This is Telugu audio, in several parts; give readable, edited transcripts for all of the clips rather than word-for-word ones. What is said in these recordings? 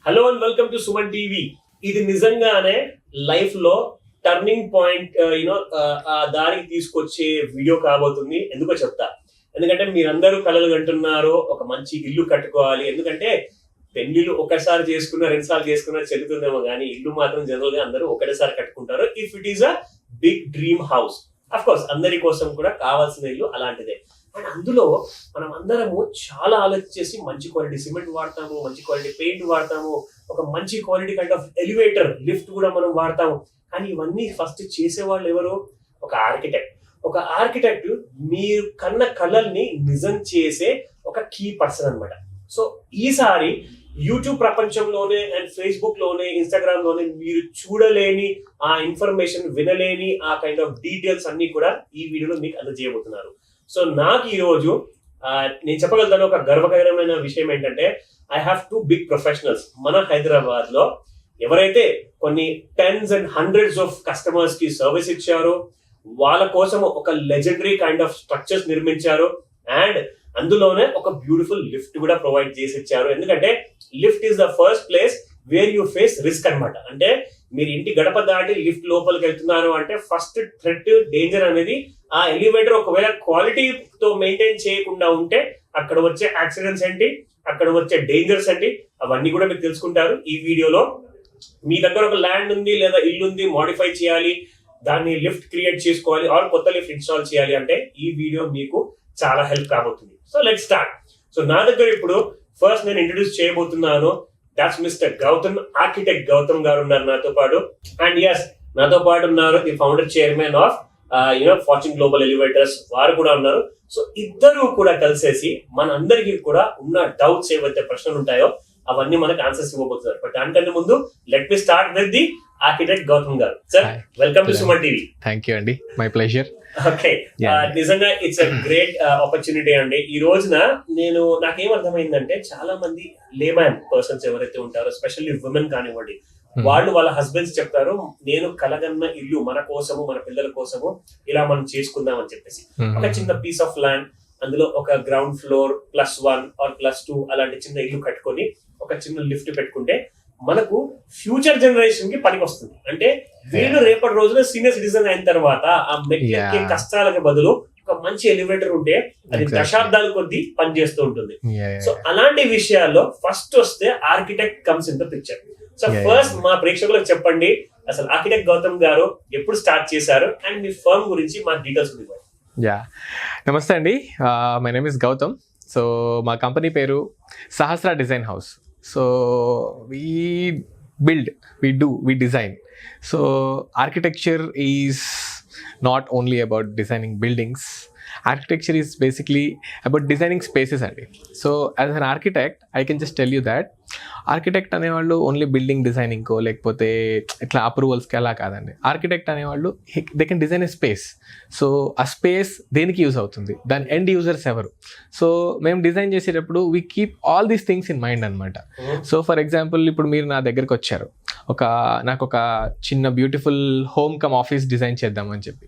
Hello and welcome to Suman TV. ఇది నిజంగానే లైఫ్ లో టర్నింగ్ పాయింట్ ఆ దారికి తీసుకొచ్చే వీడియో కాబోతుంది. ఎందుకో చెప్తా. ఎందుకంటే మీరందరూ కలలు కంటున్నారు ఒక మంచి ఇల్లు కట్టుకోవాలి. ఎందుకంటే పెళ్లిళ్ళు ఒకసారి చేసుకున్న 2 సార్లు చేసుకున్న చెల్లుతుందేమో కానీ ఇల్లు మాత్రం జనరల్ గా అందరూ ఒకటేసారి కట్టుకుంటారు. If it is a big dream house, of course అందరి కోసం కూడా కావాల్సిన ఇల్లు అలాంటిదే. అండ్ అందులో మనం అందరము చాలా ఆలోచించేసి మంచి క్వాలిటీ సిమెంట్ వాడతాము, మంచి క్వాలిటీ పెయింట్ వాడతాము, ఒక మంచి quality kind of elevator lift కూడా మనం వాడతాము. కానీ ఇవన్నీ ఫస్ట్ చేసేవాళ్ళు ఎవరు? ఒక ఆర్కిటెక్ట్. ఒక ఆర్కిటెక్ట్ మీరు కన్న కలల్ని నిజం చేసే ఒక కీ పర్సన్ అన్నమాట. సో ఈసారి యూట్యూబ్ ప్రపంచంలోనే అండ్ ఫేస్బుక్ లోనే ఇన్స్టాగ్రామ్ లోనే మీరు చూడలేని ఆ ఇన్ఫర్మేషన్, వినలేని ఆ కైండ్ ఆఫ్ డీటెయిల్స్ అన్ని కూడా ఈ వీడియోలో మీకు అందజేయబోతున్నారు. సో నాకు ఈ రోజు నేను చెప్పగలుగుతాను ఒక గర్వకరమైన విషయం ఏంటంటే ఐ హ్యావ్ 2 బిగ్ ప్రొఫెషనల్స్ మన హైదరాబాద్ లో ఎవరైతే కొన్ని tens and hundreds of customers కి సర్వీస్ ఇచ్చారో, వాళ్ళ కోసం ఒక లెజెండరీ కైండ్ ఆఫ్ స్ట్రక్చర్స్ నిర్మించారు అండ్ అందులోనే ఒక బ్యూటిఫుల్ లిఫ్ట్ కూడా ప్రొవైడ్ చేసి ఇచ్చారు. ఎందుకంటే lift is the first place where you face risk అనమాట. అంటే మీరు ఇంటి గడప దాటి లిఫ్ట్ లోపలికి వెళ్తున్నారు అంటే ఫస్ట్ థ్రెట్, డేంజర్ అనేది ఆ ఎలివేటర్ ఒకవేళ క్వాలిటీతో మెయింటైన్ చేయకుండా ఉంటే అక్కడ వచ్చే యాక్సిడెంట్స్ ఏంటి, అక్కడ వచ్చే డేంజర్స్ ఏంటి, అవన్నీ కూడా మీరు తెలుసుకుంటారు ఈ వీడియోలో. మీ దగ్గర ఒక ల్యాండ్ ఉంది లేదా ఇల్లు ఉంది, మోడిఫై చేయాలి, దాన్ని లిఫ్ట్ క్రియేట్ చేసుకోవాలి ఆర్ కొత్త లిఫ్ట్ ఇన్స్టాల్ చేయాలి అంటే ఈ వీడియో మీకు చాలా హెల్ప్ కాబోతుంది. So let's start. సో నా దగ్గర ఇప్పుడు ఫస్ట్ నేను ఇంట్రడ్యూస్ చేయబోతున్నాను. That's mister Gautam, architect Gautam గారు ఉన్నారు నాతో పాటు. అండ్ ఎస్, నాతో పాటు ఉన్నారు the founder chairman of Fortune Global Elevators, వారు కూడా ఉన్నారు. సో ఇద్దరు కూడా కలిసేసి మన అందరికీ కూడా ఉన్న డౌట్స్ ఏవైతే ప్రశ్నలు ఉంటాయో అవన్నీ మనకు ఆన్సర్స్ ఇవ్వబోతున్నారు. బట్ దానికంటే ముందు let me start with the architect Gautam గారు. Sir, welcome to Suman TV. Thank you అండి, మై ప్లెజర్. ఓకే, నిజంగా ఇట్స్ అ గ్రేట్ ఆపర్చునిటీ అండి. ఈ రోజున నాకేం అర్థమైందంటే చాలా మంది లేమ్యాన్ పర్సన్స్ ఎవరైతే ఉంటారో, ఎస్పెషల్లీ విమెన్ కానివ్వండి, వాళ్ళు వాళ్ళ హస్బెండ్స్ చెప్తారు నేను కలగన్న ఇల్లు మన కోసము, మన పిల్లల కోసము ఇలా మనం చేసుకుందాం అని చెప్పేసి ఒక చిన్న పీస్ ఆఫ్ ల్యాండ్, అందులో ఒక గ్రౌండ్ ఫ్లోర్ +1 ఆర్ +2 అలాంటి చిన్న ఇల్లు కట్టుకొని ఒక చిన్న లిఫ్ట్ పెట్టుకుంటే మనకు ఫ్యూచర్ జనరేషన్ కి పనికి వస్తుంది. అంటే వీళ్ళు రేపటి రోజున సీనియర్ సిటిజన్ అయిన తర్వాత ఆ మెట్లెక్కే కష్టాలకు బదులు ఒక మంచి ఎలివేటర్ ఉంటే అది దశాబ్దాల కొద్దీ పనిచేస్తూ ఉంటుంది. సో అలాంటి విషయాల్లో ఫస్ట్ వస్తే architect comes in the picture. So first మా ప్రేక్షకులకు చెప్పండి, అసలు ఆర్కిటెక్ట్ గౌతమ్ గారు ఎప్పుడు స్టార్ట్ చేశారు అండ్ మీ ఫర్మ్ గురించి మా డీటెయిల్స్ ఇవ్వండి. నమస్తే అండి, my name is Gautam. So మా కంపెనీ పేరు Sahasra design house. So we build, we design. So architecture is not only about designing buildings. Architecture is basically about designing spaces అండి. So as an architect I can just tell you that architect అనేవాళ్ళు ఓన్లీ బిల్డింగ్ డిజైనింగ్కో లేకపోతే ఇట్లా అప్రూవల్స్కి అలా కాదండి. ఆర్కిటెక్ట్ అనేవాళ్ళు they can design a space. So ఆ స్పేస్ దేనికి యూజ్ అవుతుంది, దాని ఎండ్ యూజర్స్ ఎవరు. సో మేము డిజైన్ చేసేటప్పుడు we keep all these things in mind అనమాట. సో ఫర్ ఎగ్జాంపుల్ ఇప్పుడు మీరు నా దగ్గరికి వచ్చారు, నాకు ఒక చిన్న beautiful home cum office design చేద్దామని చెప్పి.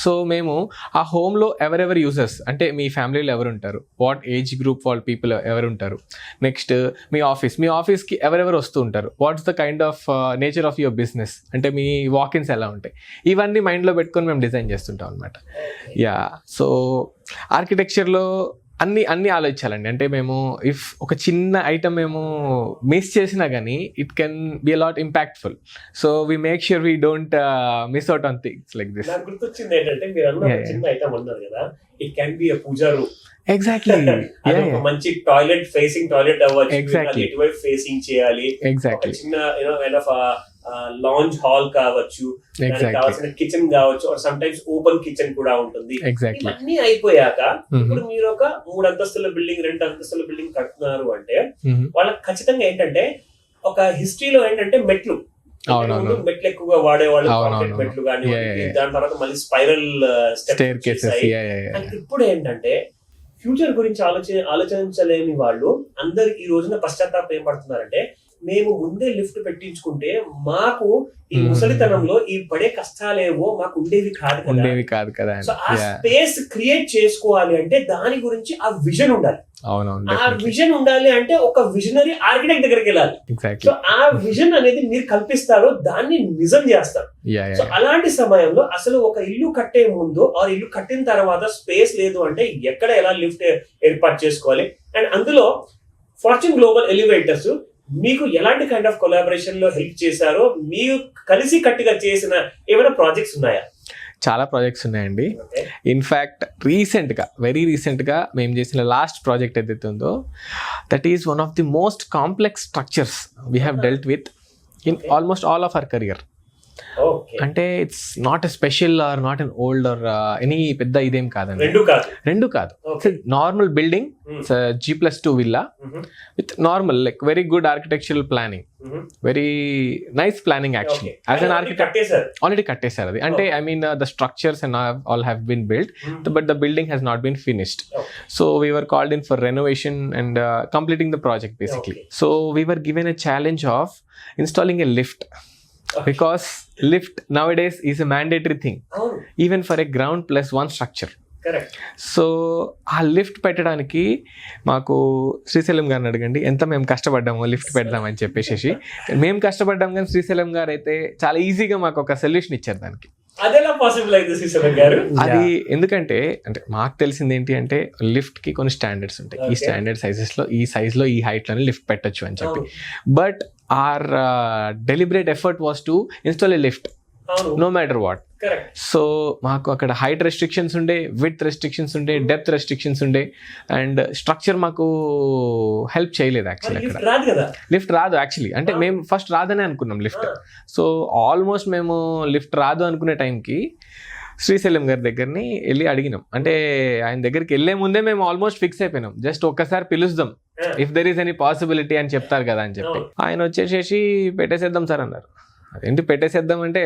సో మేము ఆ హోమ్లో ఎవరెవరు యూజర్స్ అంటే మీ ఫ్యామిలీలో ఎవరు ఉంటారు, వాట్ ఏజ్ గ్రూప్ వాళ్ళ పీపుల్ ఎవరు ఉంటారు, నెక్స్ట్ మీ ఆఫీస్కి ఎవరెవరు వస్తూ ఉంటారు, what's the kind of nature of your business, అంటే మీ వాకిన్స్ ఎలా ఉంటాయి, ఇవన్నీ మైండ్లో పెట్టుకొని మేము డిజైన్ చేస్తుంటాం అనమాట. సో ఆర్కిటెక్చర్లో అన్ని ఆలోచించాలండి. అంటే మేము ఇఫ్ ఒక చిన్న ఐటమ్ మేము మిస్ చేసినా కానీ it can be a lot impactful. So we make sure we don't miss out on things like this. నాకు గుర్తొచ్చింది ఏంటంటే మీరు అన్న చిన్న ఐటమ్ అన్నారు కదా, it can be a puja room. Exactly, ఒక మంచి టాయిలెట్ ఫేసింగ్ టాయిలెట్ అవ్వచ్చు, ఎటువైపు ఫేసింగ్ చేయాలి, చిన్న లాంజ్ హాల్ కావచ్చు, కావాల్సిన కిచెన్ కావచ్చు, సమ్ టైమ్స్ ఓపెన్ కిచెన్ కూడా ఉంటుంది. ఇవన్నీ అయిపోయాక ఇప్పుడు మీరు ఒక 3 అంతస్తుల బిల్డింగ్ 2 అంతస్తుల బిల్డింగ్ కడుతున్నారు అంటే వాళ్ళకి ఖచ్చితంగా ఏంటంటే ఒక హిస్టరీలో ఏంటంటే మెట్లు ఎక్కువగా వాడేవాళ్ళు, కాంక్రీట్ మెట్లు కానీ, దాని తర్వాత మళ్ళీ స్పైరల్ స్టెయిర్కేసెస్. ఇప్పుడు ఏంటంటే ఫ్యూచర్ గురించి ఆలోచించలేని వాళ్ళు అందరు ఈ రోజున పశ్చాత్తాపం ఏం పడుతున్నారంటే మేము ముందే లిఫ్ట్ పెట్టించుకుంటే మాకు ఈ ముసలితనంలో ఈ పడే కష్టాలేవో మాకు ఉండేవి కాదు కదా. సో ఆ స్పేస్ క్రియేట్ చేసుకోవాలి అంటే దాని గురించి ఆ విజన్ ఉండాలి. ఆ విజన్ ఉండాలి అంటే ఒక విజనరీ ఆర్కిటెక్ట్ దగ్గరికి వెళ్ళాలి. సో ఆ విజన్ అనేది మీరు కల్పిస్తారో దాన్ని నిజం చేస్తారు. సో అలాంటి సమయంలో అసలు ఒక ఇల్లు కట్టే ముందు ఆ ఇల్లు కట్టిన తర్వాత స్పేస్ లేదు అంటే ఎక్కడ ఎలా లిఫ్ట్ ఏర్పాటు చేసుకోవాలి. అండ్ అందులో ఫార్చ్యూన్ గ్లోబల్ ఎలివేటర్స్ మీకు ఎలాంటి కైండ్ ఆఫ్ కొలాబరేషన్ లో హెల్ప్ చేశారో, మీరు కలిసి కట్టుగా చేసిన ఏమైనా ప్రాజెక్ట్స్ ఉన్నాయా? చాలా ప్రాజెక్ట్స్ ఉన్నాయండి. ఇన్ఫ్యాక్ట్ వెరీ రీసెంట్గా మేము చేసిన లాస్ట్ ప్రాజెక్ట్ ఏదైతే ఉందో that is one of the most complex structures we have dealt with in almost all of our career. అంటే it's not a special or not an old or any పెద్ద ఇదేం కాదండి. రెండు కాదు. Normal building, G+2 villa with normal like very good architectural planning, very nice planning actually. As an architect already కట్టేశారు అది. అంటే I mean the structures and all have been built but the building has not been finished. So we were called in for renovation and completing the project basically. So we were given a challenge of installing a lift. Because lift nowadays is a mandatory thing, even for a ground plus one structure. Correct. So ఆ లిఫ్ట్ పెట్టడానికి మాకు శ్రీశైలం గారిని అడగండి ఎంత మేము కష్టపడ్డామో లిఫ్ట్ పెడదామని చెప్పేసి. మేము కష్టపడ్డాం కానీ శ్రీశైలం గారు అయితే చాలా ఈజీగా మాకు ఒక సొల్యూషన్ ఇచ్చారు దానికి. అది ఎందుకంటే అంటే మాకు తెలిసింది ఏంటి అంటే లిఫ్ట్ కి కొన్ని స్టాండర్డ్స్ ఉంటాయి. ఈ స్టాండర్డ్ సైజెస్ లో ఈ సైజ్ లో ఈ హైట్ లోనే లిఫ్ట్ పెట్టొచ్చు అని చెప్పి. But our deliberate effort was to install a lift no matter what. So మాకు అక్కడ హైట్ రెస్ట్రిక్షన్స్ ఉండే, విడ్త్ రెస్ట్రిక్షన్స్ ఉండే, డెప్త్ రెస్ట్రిక్షన్స్ ఉండే అండ్ స్ట్రక్చర్ మాకు హెల్ప్ చేయలేదు యాక్చువల్లీ. అక్కడ లిఫ్ట్ రాదు యాక్చువల్లీ. అంటే మేము ఫస్ట్ రాదనే అనుకున్నాం లిఫ్ట్. సో ఆల్మోస్ట్ మేము లిఫ్ట్ రాదు అనుకునే టైంకి శ్రీశైలం గారి దగ్గరని వెళ్ళి అడిగినాం. అంటే ఆయన దగ్గరికి వెళ్ళే ముందే మేము ఆల్మోస్ట్ ఫిక్స్ అయిపోయినాం, జస్ట్ ఒక్కసారి పిలుస్తాం if there is any possibility అని చెప్తారు కదా అని చెప్పి. ఆయన వచ్చేసేసి పెట్టేసేద్దాం సార్ అన్నారు. అదేంటి పెట్టేసేద్దాం అంటే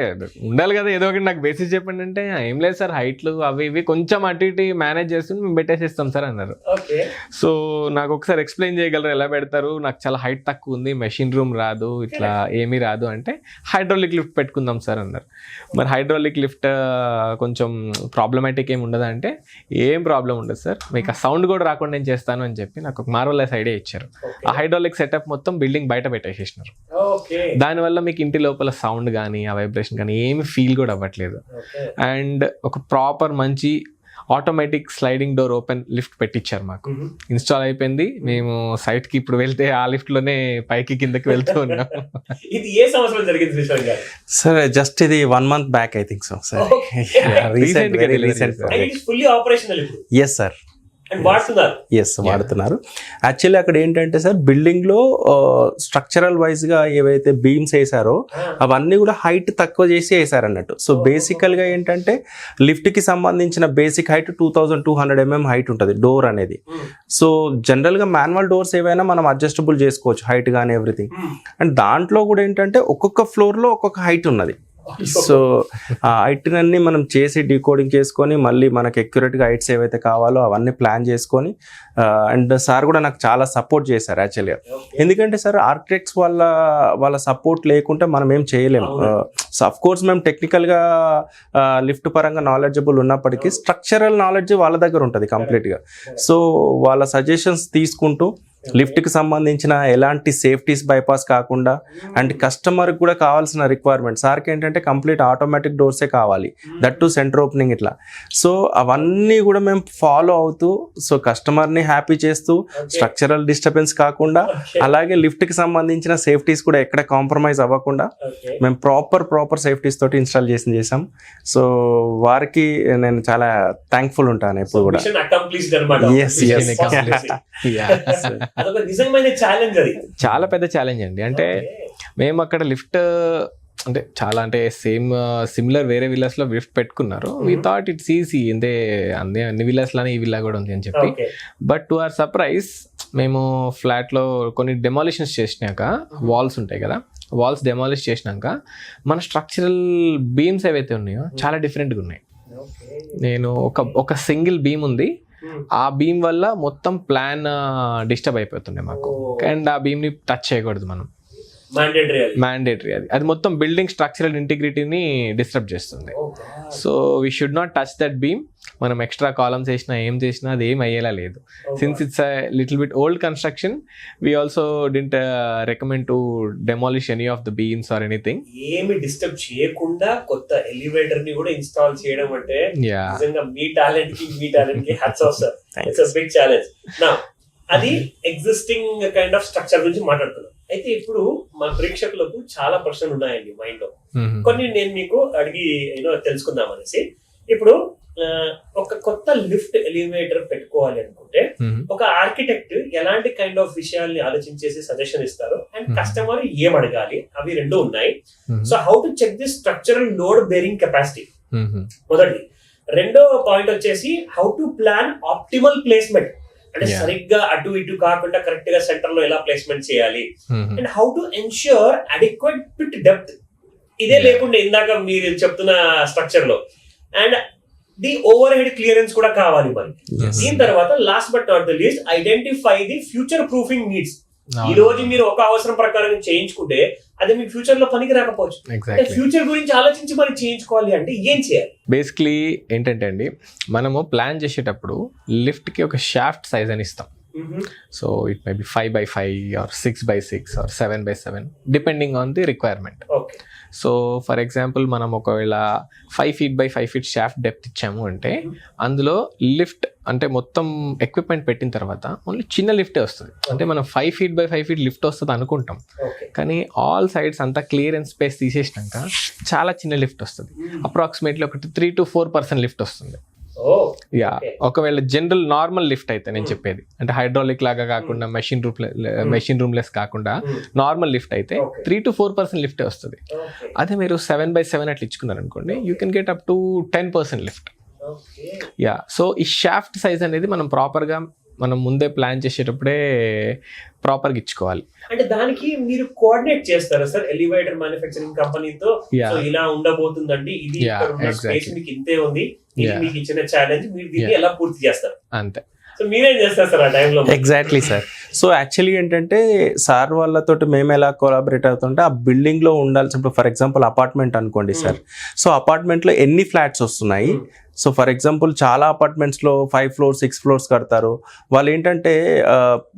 ఉండాలి కదా ఏదో ఒకటి, నాకు బేసిస్ చెప్పండి అంటే ఏం లేదు సార్ హైట్లు అవి ఇవి కొంచెం అటు ఇటు మేనేజ్ చేస్తుంది మేము పెట్టేసేస్తాం సార్ అన్నారు. సో నాకు ఒకసారి ఎక్స్ప్లెయిన్ చేయగలరు ఎలా పెడతారు, నాకు చాలా హైట్ తక్కువ ఉంది, మెషిన్ రూమ్ రాదు, ఇట్లా ఏమీ రాదు అంటే హైడ్రాలిక్ లిఫ్ట్ పెట్టుకుందాం సార్ అన్నారు. మరి హైడ్రాలిక్ లిఫ్ట్ కొంచెం ప్రాబ్లమాటిక్ ఏమి ఉండదా అంటే ఏం ప్రాబ్లం ఉండదు సార్, మీకు ఆ సౌండ్ కూడా రాకుండా నేను చేస్తాను అని చెప్పి నాకు ఒక మార్వెలస్ ఐడియా ఇచ్చారు. ఆ హైడ్రాలిక్ సెటప్ మొత్తం బిల్డింగ్ బయట పెట్టేసేసినారు. దానివల్ల మీకు ఇంటి లోపల సౌండ్ కానీ ఆ వైబ్రేషన్ కానీ ఏమి ఫీల్ కూడా అవ్వట్లేదు. అండ్ ఒక ప్రాపర్ మంచి automatic sliding door open lift పెట్టించారు మాకు. ఇన్స్టాల్ అయిపోయింది. మేము సైట్ కి ఇప్పుడు వెళ్తే ఆ లిఫ్ట్ లోనే పైకి కిందకి వెళ్తూ ఉన్నాం. ఇది ఏ సంవత్సరం జరిగింది సార్? జస్ట్ ఇది 1 month back I think so sir. Fully operational. yes sir. వాడుతున్నారు. యాక్చువల్లీ అక్కడ ఏంటంటే సార్ బిల్డింగ్ లో స్ట్రక్చరల్ వైజ్ గా ఏవైతే బీమ్స్ వేసారో అవన్నీ కూడా హైట్ తక్కువ చేసి వేసారు అన్నట్టు. సో బేసికల్ గా ఏంటంటే లిఫ్ట్ కి సంబంధించిన బేసిక్ హైట్ 2200 mm హైట్ ఉంటుంది డోర్ అనేది. సో జనరల్ గా మాన్యువల్ డోర్స్ ఏవైనా మనం అడ్జస్టబుల్ చేసుకోవచ్చు హైట్ కానీ ఎవ్రీథింగ్. అండ్ దాంట్లో కూడా ఏంటంటే ఒక్కొక్క ఫ్లోర్ లో ఒక్కొక్క హైట్ ఉన్నది. సో ఆ హైట్ అన్ని మనం చేసి డీకోడింగ్ చేసుకొని మళ్ళీ మనకి అక్యురేట్గా హైట్స్ ఏవైతే కావాలో అవన్నీ ప్లాన్ చేసుకొని అండ్ సార్ కూడా నాకు చాలా సపోర్ట్ చేశారు యాక్చువల్గా. ఎందుకంటే సార్ ఆర్కిటెక్ట్స్ వాళ్ళ సపోర్ట్ లేకుంటే మనం ఏం చేయలేము. సో అఫ్ కోర్స్ మేము టెక్నికల్గా లిఫ్ట్ పరంగా నాలెడ్జబుల్ ఉన్నప్పటికీ స్ట్రక్చరల్ నాలెడ్జ్ వాళ్ళ దగ్గర ఉంటుంది కంప్లీట్గా. సో వాళ్ళ సజెషన్స్ తీసుకుంటూ లిఫ్ట్కి సంబంధించిన ఎలాంటి సేఫ్టీస్ బైపాస్ కాకుండా అండ్ కస్టమర్కి కూడా కావాల్సిన రిక్వైర్మెంట్ సార్కి ఏంటంటే కంప్లీట్ ఆటోమేటిక్ డోర్సే కావాలి, దట్ టు సెంటర్ ఓపెనింగ్ ఇట్లా. సో అవన్నీ కూడా మేము ఫాలో అవుతూ సో కస్టమర్ని హ్యాపీ చేస్తూ స్ట్రక్చరల్ డిస్టర్బెన్స్ కాకుండా అలాగే లిఫ్ట్కి సంబంధించిన సేఫ్టీస్ కూడా ఎక్కడ కాంప్రమైజ్ అవ్వకుండా మేము ప్రాపర్ సేఫ్టీస్ తోటి ఇన్స్టాల్ చేసాం. సో వారికి నేను చాలా థ్యాంక్ఫుల్ ఉంటాను ఎప్పుడు కూడా. చాలా పెద్ద ఛాలెంజ్ అండి. అంటే మేము అక్కడ లిఫ్ట్ అంటే చాలా అంటే సిమిలర్ వేరే విల్లాస్ లో లిఫ్ట్ పెట్టుకున్నారు. వి థాట్ ఇట్స్ ఈజీ, అంటే అన్ని విల్లాస్ లానే ఈ విల్లా కూడా ఉంది అని చెప్పి. బట్ టు అవర్ సర్ప్రైజ్ మేము ఫ్లాట్ లో కొన్ని డెమాలిషన్స్ చేసినాక వాల్స్ ఉంటాయి కదా, వాల్స్ డెమాలిష్ చేసినాక మన స్ట్రక్చరల్ బీమ్స్ ఏవైతే ఉన్నాయో చాలా డిఫరెంట్గా ఉన్నాయి. నేను ఒక సింగిల్ బీమ్ ఉంది, ఆ బీమ్ వల్ల మొత్తం ప్లాన్ డిస్టర్బ్ అయిపోతుండే మాకు. అండ్ ఆ బీమ్ ని టచ్ చేయకూడదు మనం. మ్యాండేటరీ అది. మ్యాండేటరీ అది మొత్తం బిల్డింగ్ స్ట్రక్చరల్ ఇంటిగ్రిటీని డిస్టర్బ్ చేస్తుంది. So we should not touch that beam. మనం ఎక్స్ట్రా కాలమ్స్ వేసినా ఏం చేసినా అది ఏం అయ్యేలా లేదు. Since it's a little bit old construction, we also didn't recommend to demolish any of the beams or anything. ఏమి డిస్టర్బ్ చేయకుండా కొత్త ఎలివేటర్ ని కూడా ఇన్స్టాల్ చేయడం అంటే నిజంగా మీ టాలెంట్ కి hats off sir. It's a big challenge. నా అది ఎగ్జిస్టింగ్ కైండ్ ఆఫ్ స్ట్రక్చర్ గురించి మాట్లాడుతున్నాం. అయితే ఇప్పుడు మా ప్రేక్షకులకు చాలా ప్రశ్నలు ఉన్నాయండి మైండ్ లో. కొన్ని నేను మీకు అడిగి తెలుసుకుందాం అనేసి. ఇప్పుడు ఒక కొత్త లిఫ్ట్ ఎలివేటర్ పెట్టుకోవాలి అనుకుంటే ఒక ఆర్కిటెక్ట్ ఎలాంటి కైండ్ ఆఫ్ విషయాల్ని ఆలోచించేసి సజెషన్ ఇస్తారు అండ్ కస్టమర్ ఏం అడగాలి, అవి రెండు ఉన్నాయి. So how to check the structural load bearing capacity మొదటి. రెండో పాయింట్ వచ్చేసి how to plan optimal placement, అంటే సరిగ్గా అటు ఇటు కాకుండా కరెక్ట్ గా సెంటర్ లో ఎలా ప్లేస్మెంట్ చేయాలి. And how to ensure adequate pit depth, ఇదే లేకుండా ఇందాక మీరు చెప్తున్న స్ట్రక్చర్ లో. And the overhead clearance కూడా కావాలి మరి. దీని తర్వాత last but not the least identify the future proofing needs. ఈ రోజు మీరు ఒక అవసరం ప్రకారం చేయించుకుంటే అది మీకు ఫ్యూచర్ లో పనికి రాకపోవచ్చు. ఫ్యూచర్ గురించి ఆలోచించి మరి చేయించుకోవాలి అంటే ఏం చేయాలి? బేసిక్లీ ఏంటంటే అండి, మనము ప్లాన్ చేసేటప్పుడు లిఫ్ట్ కి ఒక షాఫ్ట్ సైజ్ అని ఇస్తాం. So it may be 5x5 or 6x6 or 7x7 depending on the requirement. So for example మనం ఒకవేళ 5 feet by 5 feet shaft depth ఇచ్చాము అంటే అందులో లిఫ్ట్ అంటే మొత్తం ఎక్విప్మెంట్ పెట్టిన తర్వాత ఓన్లీ చిన్న లిఫ్టే వస్తుంది. అంటే మనం 5 feet by 5 feet లిఫ్ట్ వస్తుంది అనుకుంటాం, కానీ ఆల్ సైడ్స్ అంతా క్లియరెన్స్ స్పేస్ తీసేసినాక చాలా చిన్న లిఫ్ట్ వస్తుంది. అప్రాక్సిమేట్లీ ఒకటి 3 to 4% లిఫ్ట్ వస్తుంది. యా, ఒకవేళ జనరల్ నార్మల్ లిఫ్ట్ అయితే నేను చెప్పేది అంటే హైడ్రాలిక్ లాగా కాకుండా మెషిన్ రూమ్ లెస్ కాకుండా నార్మల్ లిఫ్ట్ అయితే 3 to 4% లిఫ్ట్ వస్తుంది. అదే మీరు 7x7 అట్లా ఇచ్చుకున్నారు అనుకోండి, you can get up to 10% lift. Yeah, so ఈ షాఫ్ట్ సైజ్ అనేది మనం ప్రాపర్గా మనం ముందే ప్లాన్ చేసేటప్పుడే ప్రాపర్గా ఇచ్చుకోవాలి. అంటే దానికి మీరు కోఆర్డినేట్ చేస్తారా సార్ ఎలివేటర్ మ్యానుఫ్యాక్చరింగ్ కంపెనీతో? ఇలా ఉండబోతుందండి, ఇది స్పేస్ మీకు ఇంతే ఉంది, ఇది మీకు ఇచ్చిన ఛాలెంజ్, మీరు దీన్ని ఎలా పూర్తి చేస్తారు అంతే. సో మీరేం చేస్తారు సార్ ఆ టైంలో? Exactly sir. సో యాక్చువల్లీ ఏంటంటే సార్ వాళ్ళతో మేము ఎలా కొలాబరేట్ అవుతుంటే ఆ బిల్డింగ్ లో ఉండాల్సిన, ఫర్ ఎగ్జాంపుల్ అపార్ట్మెంట్ అనుకోండి సార్. సో అపార్ట్మెంట్ లో ఎన్ని ఫ్లాట్స్ వస్తున్నాయి, సో ఫర్ ఎగ్జాంపుల్ చాలా అపార్ట్మెంట్స్లో 5 floors 6 floors కడతారు. వాళ్ళు ఏంటంటే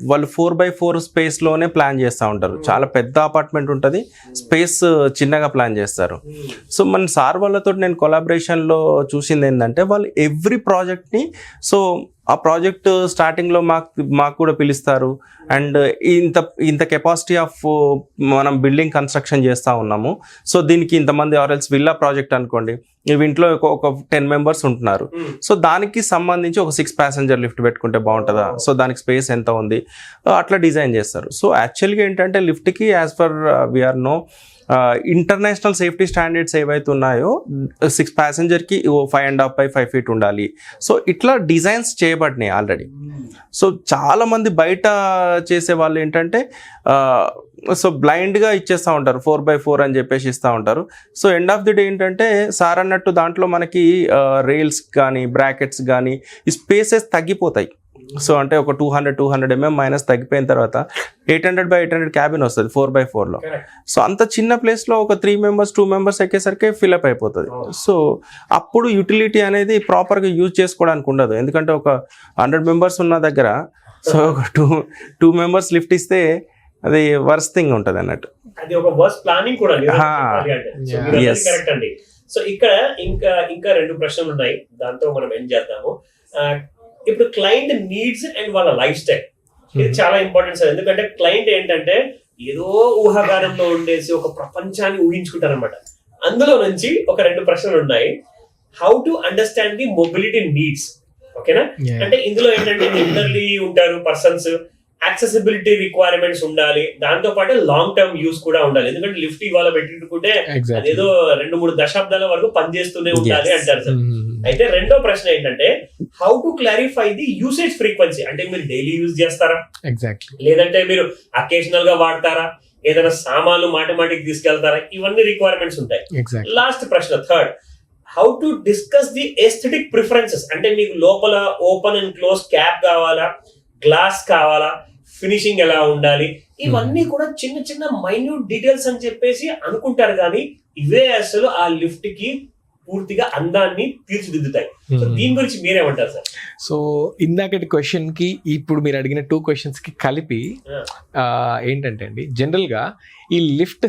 వాళ్ళు 4x4 స్పేస్లోనే ప్లాన్ చేస్తూ ఉంటారు. చాలా పెద్ద అపార్ట్మెంట్ ఉంటుంది, స్పేస్ చిన్నగా ప్లాన్ చేస్తారు. సో మన సార్ వాళ్ళతో నేను కొలాబరేషన్లో చూసింది ఏంటంటే వాళ్ళు ఎవ్రీ ప్రాజెక్ట్ని, సో ఆ ప్రాజెక్ట్ స్టార్టింగ్లో మాకు కూడా పిలుస్తారు. అండ్ ఇంత కెపాసిటీ ఆఫ్ మనం బిల్డింగ్ కన్స్ట్రక్షన్ చేస్తూ ఉన్నాము, సో దీనికి ఇంతమంది ఆర్ఎల్స్ విల్లా ప్రాజెక్ట్ అనుకోండి, ఇంట్లో ఒక 10 members ఉంటున్నారు. సో దానికి సంబంధించి ఒక 6 passenger లిఫ్ట్ పెట్టుకుంటే బాగుంటుందా, సో దానికి స్పేస్ ఎంత ఉంది, అట్లా డిజైన్ చేస్తారు. సో యాక్చువల్గా ఏంటంటే లిఫ్ట్కి as per we are no international safety standards ఏవైతే ఉన్నాయో 6 passengerకి 5.5 by 5 feet ఉండాలి. సో ఇట్లా డిజైన్స్ చేయబడినాయి ఆల్రెడీ. సో చాలామంది బయట చేసే వాళ్ళు ఏంటంటే సో బ్లైండ్గా ఇచ్చేస్తూ ఉంటారు, 4x4 అని చెప్పేసి ఇస్తూ ఉంటారు. So end of the day ఏంటంటే సార్ అన్నట్టు దాంట్లో మనకి రైల్స్ కానీ బ్రాకెట్స్ కానీ ఈ స్పేసెస్ తగ్గిపోతాయి. సో అంటే ఒక 200 mm మైనస్ తగ్గిపోయిన తర్వాత 800 by 800 క్యాబిన్ వస్తుంది 4x4లో. సో అంత చిన్న ప్లేస్లో ఒక 3 members 2 members ఎక్కేసరికి ఫిల్అప్ అయిపోతుంది. సో అప్పుడు యూటిలిటీ అనేది ప్రాపర్గా యూజ్ చేసుకోవడానికి ఉండదు, ఎందుకంటే ఒక 100 members ఉన్న దగ్గర సో ఒక 2 members లిఫ్ట్ ఇస్తే అది వర్స్ట్ థింగ్ ఉంటుంది అన్నట్టు. అది ఒక వర్స్ట్ ప్లానింగ్ కూడా కరెక్ట్ అండి. సో ఇక్కడ ఇంకా 2 ప్రశ్నలు ఉన్నాయి, దాంతో మనం ఏం చేద్దాము. ఇప్పుడు క్లయింట్ నీడ్స్ అండ్ వాళ్ళ లైఫ్ స్టైల్, ఇది చాలా ఇంపార్టెంట్ సార్. ఎందుకంటే క్లయింట్ ఏంటంటే ఏదో ఊహాగానంలో ఉండేసి ఒక ప్రపంచాన్ని ఊహించుకుంటారు అనమాట. అందులో నుంచి ఒక 2 ప్రశ్నలు ఉన్నాయి. How to understand the mobility needs, ఓకేనా? అంటే ఇందులో ఏంటంటే ఎల్డర్లీ ఉంటారు పర్సన్స్, యాక్సెసిబిలిటీ రిక్వైర్మెంట్స్ ఉండాలి, దాంతో పాటు లాంగ్ టర్మ్ యూస్ కూడా ఉండాలి. ఎందుకంటే లిఫ్ట్ ఇవాళ పెట్టుకుంటే అదేదో 2-3 దశాబ్దాల వరకు పనిచేస్తూనే ఉండాలి అంటారు సార్. అయితే రెండో ప్రశ్న ఏంటంటే how to clarify the usage frequency, అంటే మీరు డైలీ యూజ్ చేస్తారా, లేదంటే మీరు అకేషనల్ గా వాడతారా, ఏదైనా సామాన్లు మాటికి తీసుకెళ్తారా, ఇవన్నీ రిక్వైర్మెంట్స్ ఉంటాయి. లాస్ట్ ప్రశ్న third, how to discuss the aesthetic preferences, అంటే మీకు లోపల ఓపెన్ అండ్ క్లోజ్ క్యాప్ కావాలా, గ్లాస్ కావాలా, ఫినిషింగ్ ఎలా ఉండాలి, ఇవన్నీ కూడా చిన్న చిన్న మైన్యూట్ డీటెయిల్స్ అని చెప్పేసి అనుకుంటారు, కానీ ఇవే అసలు ఆ లిఫ్ట్ కి పూర్తిగా అందాన్ని తీర్చిదిద్దుతాయి. సో దీని గురించి మీరేమంటారు సార్? సో ఇందాకటి క్వశ్చన్ కి ఇప్పుడు మీరు అడిగిన 2 questions కి కలిపి ఏంటంటే అండి, జనరల్ గా ఈ lift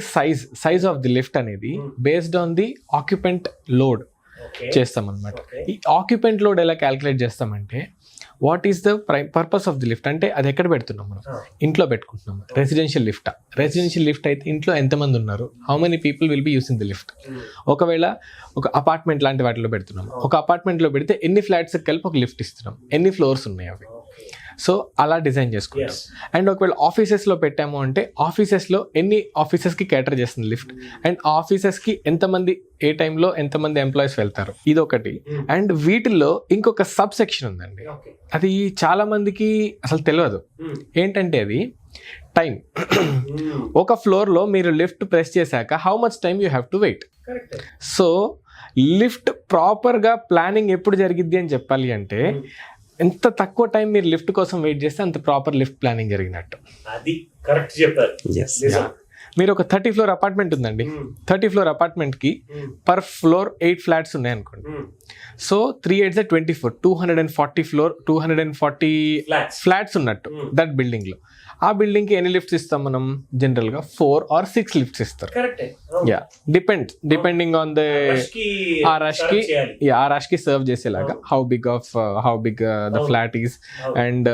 size of the lift అనేది based on the occupant load చేస్తాం అనమాట. ఈ ఆక్యుపెంట్ లోడ్ ఎలా క్యాలిక్యులేట్ చేస్తామంటే, what is the purpose of the lift అంటే అది ఎక్కడ పెడుతున్నాం మనం, ఇంట్లో పెట్టుకుంటున్నాం. రెసిడెన్షియల్ లిఫ్ట్ అయితే ఇంట్లో ఎంతమంది ఉన్నారు, how many people will be using the lift. ఒకవేళ ఒక అపార్ట్మెంట్ లాంటి వాటిలో పెడుతున్నాం, ఒక అపార్ట్మెంట్లో పెడితే ఎన్ని ఫ్లాట్స్ కలిపి ఒక లిఫ్ట్ ఇస్తున్నాం, ఎన్ని ఫ్లోర్స్ ఉన్నాయి అవి. సో అలా డిజైన్ చేసుకుంటాం. అండ్ ఒకవేళ ఆఫీసెస్లో పెట్టాము అంటే ఆఫీసెస్లో ఎన్ని ఆఫీసెస్కి క్యాటర్ చేస్తుంది లిఫ్ట్, అండ్ ఆఫీసెస్కి ఎంతమంది ఏ టైంలో ఎంతమంది ఎంప్లాయీస్ వెళ్తారు, ఇది ఒకటి. అండ్ వీటిల్లో ఇంకొక సబ్ సెక్షన్ ఉందండి, అది చాలా మందికి అసలు తెలియదు. ఏంటంటే అది టైం. ఒక ఫ్లోర్లో మీరు లిఫ్ట్ ప్రెస్ చేశాక how much time you have to wait. So lift ప్రాపర్గా ప్లానింగ్ ఎప్పుడు జరిగిద్ది అని చెప్పాలి అంటే, ఎంత తక్కువ టైం మీరు లిఫ్ట్ కోసం వెయిట్ చేస్తే అంత ప్రాపర్ లిఫ్ట్ ప్లానింగ్ జరిగినట్టు. అది కరెక్ట్ చెప్పారు. మీరు ఒక 30 floor అపార్ట్మెంట్ ఉందండి, 30 floor అపార్ట్మెంట్ కి పర్ ఫ్లోర్ 8 ఫ్లాట్స్ ఉన్నాయి అనుకోండి. సో 3 8 24, 240 ఫ్లాట్స్ ఉన్నట్టు దట్ బిల్డింగ్ లో. ఆ బిల్డింగ్ కి ఎన్ని లిఫ్ట్స్ ఇస్తాం మనం, జనరల్ గా 4 or 6 లిఫ్ట్స్ ఇస్తారు. Yeah, depending on the uh rush కి సర్వ్ చేసేలాగా how big the flat is and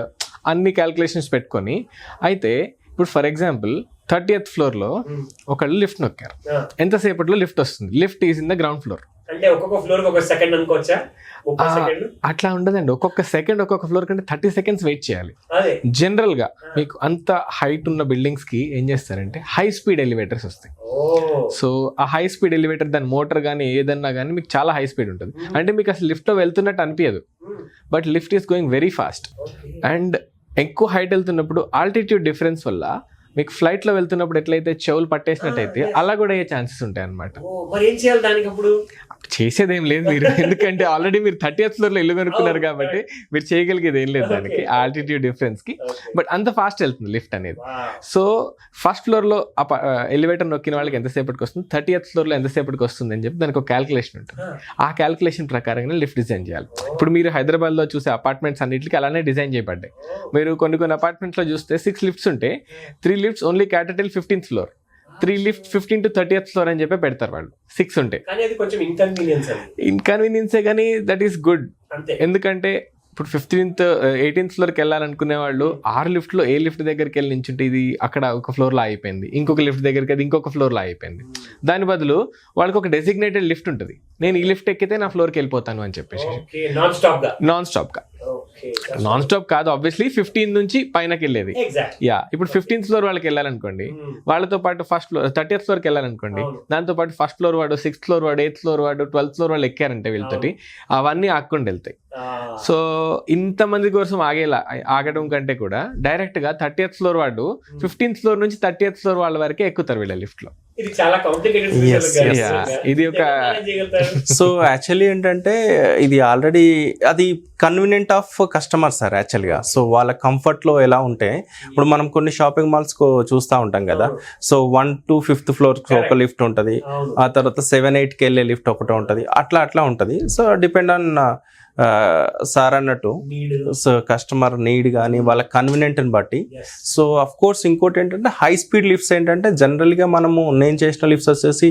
అన్ని క్యాల్కులేషన్స్ పెట్టుకొని. అయితే ఇప్పుడు ఫర్ ఎగ్జాంపుల్ 30th floor లో ఒకళ్ళు లిఫ్ట్ నొక్కారు, ఎంతసేపట్లో లిఫ్ట్ వస్తుంది, lift is in the ground floor. అంటే ఒక్కొక్క ఫ్లోర్ ఒక సెకండ్ అనుకోవచ్చా? అట్లా ఉండదండి, ఒక్కొక్క సెకండ్ ఒక్కొక్క ఫ్లోర్ కంటే 30 seconds వెయిట్ చేయాలి. జనరల్ గా మీకు అంత హైట్ ఉన్న బిల్డింగ్స్ కి ఏం చేస్తారంటే హై స్పీడ్ ఎలివేటర్స్ వస్తాయి. సో ఆ హై స్పీడ్ ఎలివేటర్ దాని మోటార్ కానీ ఏదన్నా కానీ మీకు చాలా హై స్పీడ్ ఉంటుంది. అంటే మీకు అసలు లిఫ్ట్ లో వెళ్తున్నట్టు అనిపించదు, but lift is going very fast. And ఎక్కువ హైట్ వెళ్తున్నప్పుడు ఆల్టిట్యూడ్ డిఫరెన్స్ వల్ల మీకు ఫ్లైట్ లో వెళ్తున్నప్పుడు ఎట్లయితే చెవులు పట్టేసినట్టయితే అలా కూడా అయ్యే ఛాన్సెస్ ఉంటాయి అన్నమాట. మరి ఏం చేయాలి దానికి? అప్పుడు చేసేదేం లేదు మీరు, ఎందుకంటే ఆల్రెడీ మీరు 30th floor లో ఇల్లు కనుక్కున్నారు కాబట్టి మీరు చేయగలిగేది ఏం లేదు దానికి ఆల్టిట్యూడ్ డిఫరెన్స్ కి. బట్ అంత ఫాస్ట్ వెళ్తుంది లిఫ్ట్ అనేది. సో ఫస్ట్ ఫ్లోర్ లో ఎలివేటర్ నొక్కిన వాళ్ళకి ఎంతసేపటికి వస్తుంది, 30th floor లో ఎంతసేపటికి వస్తుంది అని చెప్పి దానికి ఒక క్యాల్కులేషన్ ఉంటుంది. ఆ క్యాల్కులేషన్ ప్రకారంగా లిఫ్ట్ డిజైన్ చేయాలి. ఇప్పుడు మీరు హైదరాబాద్ లో చూసే అపార్ట్మెంట్స్ అన్నిటికీ అలానే డిజైన్ చేయబడ్డాయి. మీరు కొన్ని అపార్ట్మెంట్స్ లో చూస్తే 6 లిఫ్ట్స్ ఉంటే 3 lifts only cater till 15th floor, 3 lift 15 to 30th floor అని చెప్పి పెడతారు వాళ్ళు. 6 ఉంటే ఇన్కన్వీనియన్సే కానీ దట్ ఈస్ గుడ్. ఎందుకంటే ఇప్పుడు 18th floorకి వెళ్ళాలనుకునే వాళ్ళు 6 లిఫ్ట్లో ఏ లిఫ్ట్ దగ్గరికి వెళ్ళి నించుంటే ఇది అక్కడ ఒక ఫ్లోర్లో అయిపోయింది, ఇంకొక లిఫ్ట్ దగ్గరికి అది ఇంకొక ఫ్లోర్లో అయిపోయింది. దాని బదులు వాళ్ళకి ఒక డెసిగ్నేటెడ్ లిఫ్ట్ ఉంటుంది, నేను ఈ లిఫ్ట్ ఎక్కితే నా ఫ్లోర్కి వెళ్ళిపోతాను అని చెప్పేసి. నాన్ స్టాప్ కాదు ఆబ్వియస్లీ, 15 నుంచి పైనకి వెళ్ళేది. యా, ఇప్పుడు 15th floor వాళ్ళకి వెళ్ళాలనుకోండి, వాళ్ళతో పాటు ఫస్ట్ ఫ్లోర్ 30th floorకి వెళ్ళాలనుకోండి, దాంతో పాటు ఫస్ట్ ఫ్లోర్ వాడు, 6th floor వాడు, 8th floor వాడు, 12th floor వాళ్ళు ఎక్కారంటే వీళ్ళతోటి అవన్నీ ఆక్కుండా వెళ్తాయి. సో ఇంతమంది కోసం ఆగడం కంటే కూడా డైరెక్ట్ గా 30th floor వాడు 15th floor నుంచి 30th floor వాళ్ళ వరకే ఎక్కుతారు వీళ్ళ లిఫ్ట్ లో. ఇది చాలా కాంప్లికేటెడ్. ఇది ఒక సో యాక్చువల్లీ ఏంటంటే ఇది ఆల్రెడీ అది కన్వీనియంట్ ఆఫ్ కస్టమర్ సార్ యాక్చువల్గా. సో వాళ్ళ కంఫర్ట్లో ఎలా ఉంటే, ఇప్పుడు మనం కొన్ని షాపింగ్ మాల్స్ చూస్తూ ఉంటాం కదా, సో 1 to 5th floor ఒక లిఫ్ట్ ఉంటుంది, ఆ తర్వాత 7 8కి వెళ్ళే లిఫ్ట్ ఒకటి ఉంటుంది, అట్లా ఉంటుంది. సో డిపెండ్ ఆన్ సార్ అన్నట్టు సో కస్టమర్ నీడ్ కానీ వాళ్ళ కన్వీనియంట్ని బట్టి. సో అఫ్ కోర్స్ ఇంకోటి ఏంటంటే హై స్పీడ్ లిఫ్ట్స్ ఏంటంటే జనరల్గా నేను చేసిన లిఫ్ట్స్ వచ్చేసి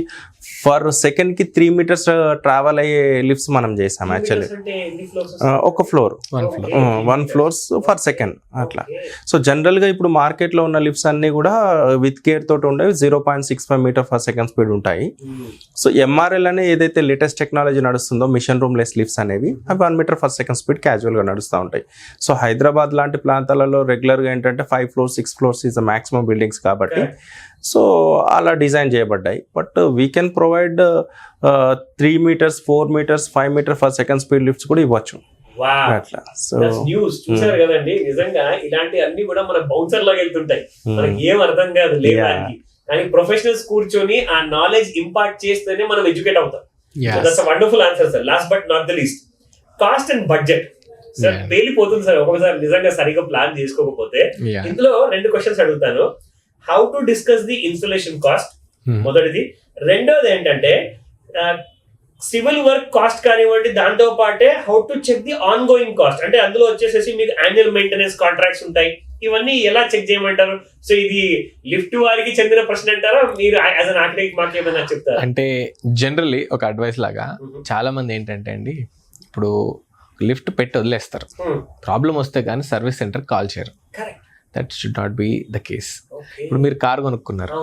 ఫర్ సెకండ్కి 3 meters ట్రావెల్ అయ్యే లిఫ్ట్స్ మనం చేసాం యాక్చువల్లీ. ఒక ఫ్లోర్ 1 floors ఫర్ సెకండ్ అట్లా. సో జనరల్గా ఇప్పుడు మార్కెట్లో ఉన్న లిఫ్ట్స్ అన్నీ కూడా విత్ కేర్ తోటి ఉండేవి 0.65 meter/second స్పీడ్ ఉంటాయి. సో ఎంఆర్ఎల్ అనే ఏదైతే లేటెస్ట్ టెక్నాలజీ నడుస్తుందో మిషన్ రూమ్ లెస్ లిఫ్ట్స్ అనేవి అవి 1 meter/second స్పీడ్ క్యాజువల్గా నడుస్తూ ఉంటాయి. సో హైదరాబాద్ లాంటి ప్రాంతాలలో రెగ్యులర్గా ఏంటంటే 5 floors 6 floors is the maximum buildings కాబట్టి సో అలా డిజైన్ చేయబడ్డాయి. But we can provide 3 meters 4 meters 5 meter/second speed lifts కూడా ఇవ్వచ్చు అట్లా. సో న్యూస్ చూసారు కదండి, నిజంగా ఇలాంటి అన్ని కూడా మన బౌన్సర్ లాగా వెళ్తుంటాయి, మనకి ఏం అర్థం కాదు లేడానికి. కానీ ప్రొఫెషనల్స్ కూర్చొని ఆ నాలెడ్జ్ ఇంపార్ట్ చేస్తేనే మనం ఎడ్యుకేట్ అవుతాం. That's a wonderful answer sir. Last but not the least, cost and budget. Sir పేలిపోతుంది సార్ ఒక్కొక్కసారి నిజంగా సరిగా ప్లాన్ చేసుకోకపోతే. Yeah. ఇందులో 2 క్వశ్చన్స్ అడుగుతాను. How to discuss the installation cost మొదటిది. రెండోది ఏంటంటే సివిల్ వర్క్ కాస్ట్ కానివ్వండి, దాంతో పాటే how to check the ongoing cost. అంటే అందులో వచ్చేసేసి మీకు యాన్యువల్ మెయింటెనెన్స్ కాంట్రాక్ట్స్ ఉంటాయి, ఇవన్నీ ఎలా చెక్ చేయమంటారు? సో ఇది లిఫ్ట్ వారికి చెందిన ప్రశ్న అంటారా, మీరు యాజ్ అన్ ఆర్కిటెక్ట్ మాకు ఏమైనా చెప్తారా? అంటే జనరల్లీ ఒక అడ్వైస్ లాగా చాలా మంది ఏంటంటే అండి, ఇప్పుడు లిఫ్ట్ పెట్టి వదిలేస్తారు, ప్రాబ్లం వస్తే కానీ సర్వీస్ సెంటర్ కాల్ చేయరు. That should not be the case. ఇప్పుడు మీరు కార్ కొనుక్కున్నారు,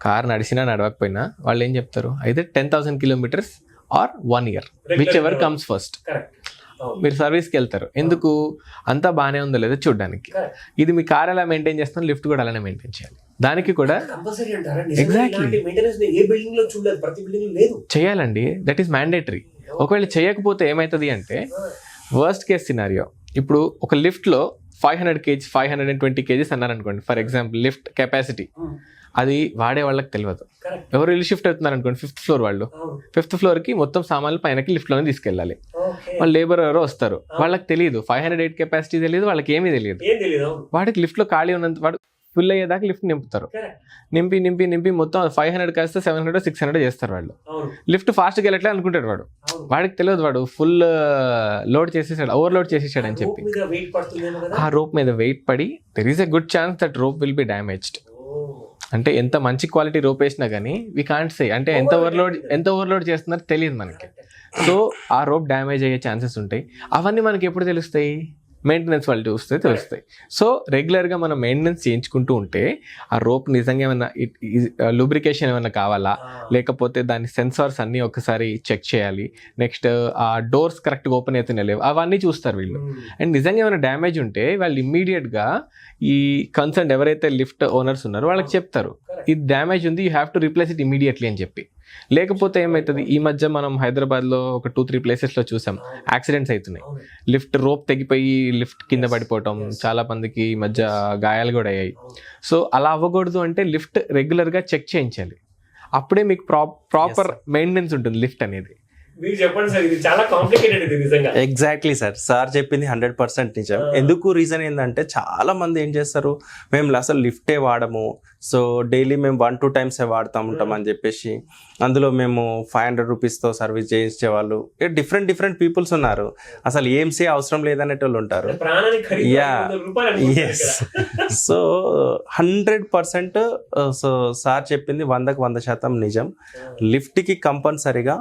కార్ నడిచినా నడవకపోయినా వాళ్ళు ఏం చెప్తారు, అయితే 10,000 kilometers or 1 year, whichever comes first. మీరు సర్వీస్కి వెళ్తారు, ఎందుకు? అంతా బాగానే ఉందో లేదో చూడడానికి. ఇది మీ కార్ ఎలా మెయింటైన్ చేస్తాం, లిఫ్ట్ కూడా అలానే మెయింటైన్ చేయాలి. దానికి కూడా చేయాలండి, దట్ ఈస్ మ్యాండేటరీ. ఒకవేళ చేయకపోతే ఏమవుతుంది అంటే, వర్స్ట్ కేస్ సినారియో, ఇప్పుడు ఒక లిఫ్ట్లో 500 kgs 520 kgs అన్నారు అనుకోండి, ఫర్ ఎగ్జాంపుల్ లిఫ్ట్ కెపాసిటీ, అది వాడే వాళ్ళకి తెలియదు. ఎవరు ఇల్లు షిఫ్ట్ అవుతున్నారు అనుకోండి, 5th floor వాళ్ళు, 5th floor కి మొత్తం సామాన్లు పైనకి లిఫ్ట్లోనే తీసుకెళ్ళాలి. వాళ్ళు లేబర్ ఎవరో వస్తారు, వాళ్ళకి తెలియదు 508 కెపాసిటీ తెలియదు, వాళ్ళకి ఏమీ తెలియదు. వాడికి లిఫ్ట్లో ఖాళీ ఉన్నంత, వాడు ఫుల్ అయ్యేదాకా లిఫ్ట్ నింపుతారు. నింపి నింపి నింపి మొత్తం 500 కాస్తే 700 600 చేస్తారు వాళ్ళు. లిఫ్ట్ ఫాస్ట్గా వెళ్ళట్లే అనుకుంటాడు వాడు, వాడికి తెలియదు వాడు ఫుల్ లోడ్ చేసేసాడు, ఓవర్లోడ్ చేసేసాడు అని చెప్పి. ఆ రోప్ మీద వెయిట్ పడి there is a good chance that rope will be damaged. అంటే ఎంత మంచి క్వాలిటీ రోప్ వేసినా కానీ వీ కాంట్ సే, అంటే ఎంత ఓవర్లోడ్ చేస్తున్నారో తెలియదు మనకి. సో ఆ రోప్ డ్యామేజ్ అయ్యే ఛాన్సెస్ ఉంటాయి. అవన్నీ మనకి ఎప్పుడు తెలుస్తాయి? మెయింటెనెన్స్ వాళ్ళు చూస్తే తెలుస్తాయి. సో రెగ్యులర్గా మనం మెయింటెనెన్స్ చేయించుకుంటూ ఉంటే ఆ రోప్ నిజంగా ఏమైనా లూబ్రికేషన్ ఏమైనా కావాలా, లేకపోతే దాని సెన్సార్స్ అన్నీ ఒకసారి చెక్ చేయాలి. నెక్స్ట్ ఆ డోర్స్ కరెక్ట్గా ఓపెన్ అవుతూనే లేవు, అవన్నీ చూస్తారు వీళ్ళు. అండ్ నిజంగా ఏమైనా డ్యామేజ్ ఉంటే వాళ్ళు ఇమ్మీడియట్గా ఈ కన్సర్న్ ఎవరైతే లిఫ్ట్ ఓనర్స్ ఉన్నారో వాళ్ళకి చెప్తారు, ఇది డ్యామేజ్ ఉంది, you have to replace it immediately అని చెప్పి. లేకపోతే ఏమవుతుంది, ఈ మధ్య మనం హైదరాబాద్లో ఒక 2-3 ప్లేసెస్లో చూసాం, యాక్సిడెంట్స్ అవుతున్నాయి. లిఫ్ట్ రోప్ తెగిపోయి లిఫ్ట్ కింద పడిపోవటం, చాలా మందికి ఈ మధ్య గాయాలు కూడా అయ్యాయి. సో అలా అవ్వకూడదు అంటే లిఫ్ట్ రెగ్యులర్గా చెక్ చేయించాలి, అప్పుడే మీకు ప్రాపర్ మెయింటెనెన్స్ ఉంటుంది లిఫ్ట్ అనేది. మీరు చెప్పండి సార్, ఇది చాలా కాంప్లికేటెడ్ ఇది నిజంగా. ఎగ్జాక్ట్లీ సార్ చెప్పింది 100% నిజం. ఎందుకు రీజన్ ఏంటంటే చాలా మంది ఏం చేస్తారు, మేము అసలు లిఫ్టే వాడము, సో డైలీ మేము 1-2 times వాడుతూ ఉంటాం అని చెప్పేసి, అందులో మేము 500 rupeesతో సర్వీస్ చేయించే వాళ్ళు డిఫరెంట్ పీపుల్స్ ఉన్నారు. అసలు ఏం అవసరం లేదనేటోళ్ళు ఉంటారు. ఎస్, సో 100% సో సార్ చెప్పింది 100% నిజం. లిఫ్ట్కి కంపల్సరీగా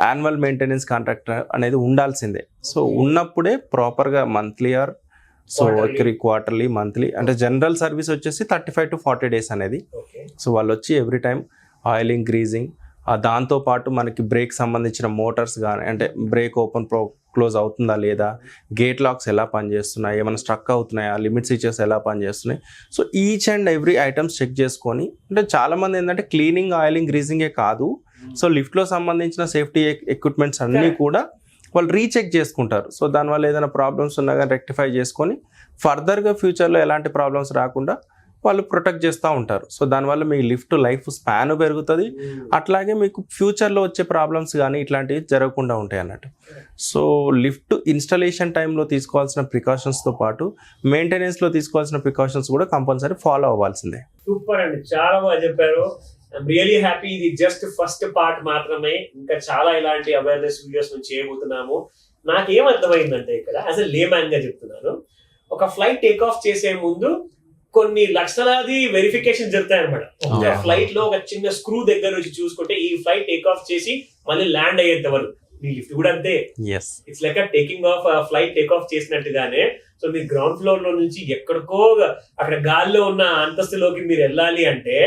యాన్యువల్ మెయింటెనెన్స్ కాంట్రాక్ట్ అనేది ఉండాల్సిందే. సో ఉన్నప్పుడే ప్రాపర్గా monthly or so quarterly monthly, అంటే జనరల్ సర్వీస్ వచ్చేసి 35 to 40 days అనేది. సో వాళ్ళు వచ్చి ఎవ్రీ టైం ఆయిలింగ్, గ్రీజింగ్, దాంతోపాటు మనకి బ్రేక్ సంబంధించిన మోటార్స్ కానీ, అంటే బ్రేక్ ఓపెన్ క్లోజ్ అవుతుందా లేదా, గేట్ లాక్స్ ఎలా పనిచేస్తున్నాయి, ఏమైనా స్ట్రక్ అవుతున్నాయా, లిమిట్ స్విచెస్ ఎలా పనిచేస్తున్నాయి, so each and every items check చేసుకొని, అంటే చాలామంది ఏంటంటే క్లీనింగ్, ఆయిలింగ్, గ్రీజింగే కాదు, సో లిఫ్ట్లో సంబంధించిన సేఫ్టీ ఎక్విప్మెంట్స్ అన్నీ కూడా వాళ్ళు రీచెక్ చేసుకుంటారు. సో దానివల్ల ఏదైనా ప్రాబ్లమ్స్ ఉన్నా కానీ రెక్టిఫై చేసుకొని ఫర్దర్గా ఫ్యూచర్లో ఎలాంటి ప్రాబ్లమ్స్ రాకుండా వాళ్ళు ప్రొటెక్ట్ చేస్తూ ఉంటారు. సో దానివల్ల మీ లిఫ్ట్ లైఫ్ స్పాన్ పెరుగుతుంది, అట్లాగే మీకు ఫ్యూచర్లో వచ్చే ప్రాబ్లమ్స్ కానీ ఇట్లాంటివి జరగకుండా ఉంటాయి అన్నట్టు. సో లిఫ్ట్ ఇన్స్టాలేషన్ టైంలో తీసుకోవాల్సిన ప్రికాషన్స్తో పాటు మెయింటెనెన్స్లో తీసుకోవాల్సిన ప్రికాషన్స్ కూడా కంపల్సరీ ఫాలో అవ్వాల్సిందే. సూపర్ అండి, చాలా బాగా చెప్పారు. I'm really happy. ఇది జస్ట్ ఫస్ట్ పార్ట్ మాత్రమే, ఇంకా చాలా ఇలాంటి అవేర్నెస్ వీడియోస్ మేము చేయబోతున్నాము. నాకేం అర్థమైందంటే, ఇక్కడ యాజ్ ఎ లేమ్యాన్ గా చెప్తున్నాను, ఒక ఫ్లైట్ టేక్ ఆఫ్ చేసే ముందు కొన్ని లక్షలాది వెరిఫికేషన్ జరుగుతాయి అనమాట. ఒక ఫ్లైట్ లో ఒక చిన్న స్క్రూ దగ్గర నుంచి చూసుకుంటే ఈ ఫ్లైట్ టేక్ ఆఫ్ చేసి మళ్ళీ ల్యాండ్ అయ్యేంత వరకు, మీ లిఫ్ట్ కూడా అంతే. It's like taking off flight take off చేసినట్టుగానే. సో మీరు గ్రౌండ్ ఫ్లోర్ లో నుంచి ఎక్కడికో అక్కడ గాల్లో ఉన్న అంతస్తులోకి మీరు వెళ్ళాలి అంటే,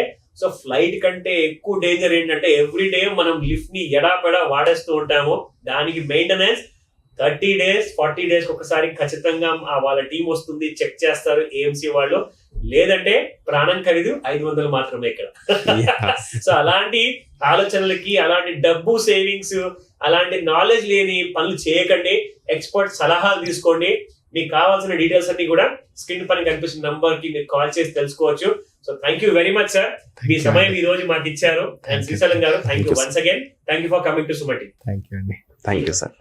సో ఫ్లైట్ కంటే ఎక్కువ డేంజర్ ఏంటంటే ఎవ్రీ డే మనం లిఫ్ట్ ని ఎడాపెడా వాడేస్తూ ఉంటాము. దానికి మెయింటెనెన్స్ 30 days 40 days ఒకసారి ఖచ్చితంగా వాళ్ళ టీం వస్తుంది, చెక్ చేస్తారు ఏఎంసీ వాళ్ళు. లేదంటే ప్రాణం ఖరీదు 500 మాత్రమే ఇక్కడ. సో అలాంటి ఆలోచనలకి, అలాంటి డబ్బు సేవింగ్స్, అలాంటి నాలెడ్జ్ లేని పనులు చేయకండి. ఎక్స్పర్ట్ సలహాలు తీసుకోండి. మీకు కావాల్సిన డీటెయిల్స్ అన్ని కూడా స్క్రీన్ పైన కనిపిస్తున్న నంబర్ కి మీరు కాల్ చేసి తెలుసుకోవచ్చు. So thank you very much sir, మీ సమయం ఈ రోజు మాకు ఇచ్చారు. అండ్ శ్రీశైలం గారు, thank you once again. Thank you for coming to Suman TV. Thank you అండి. Thank you sir.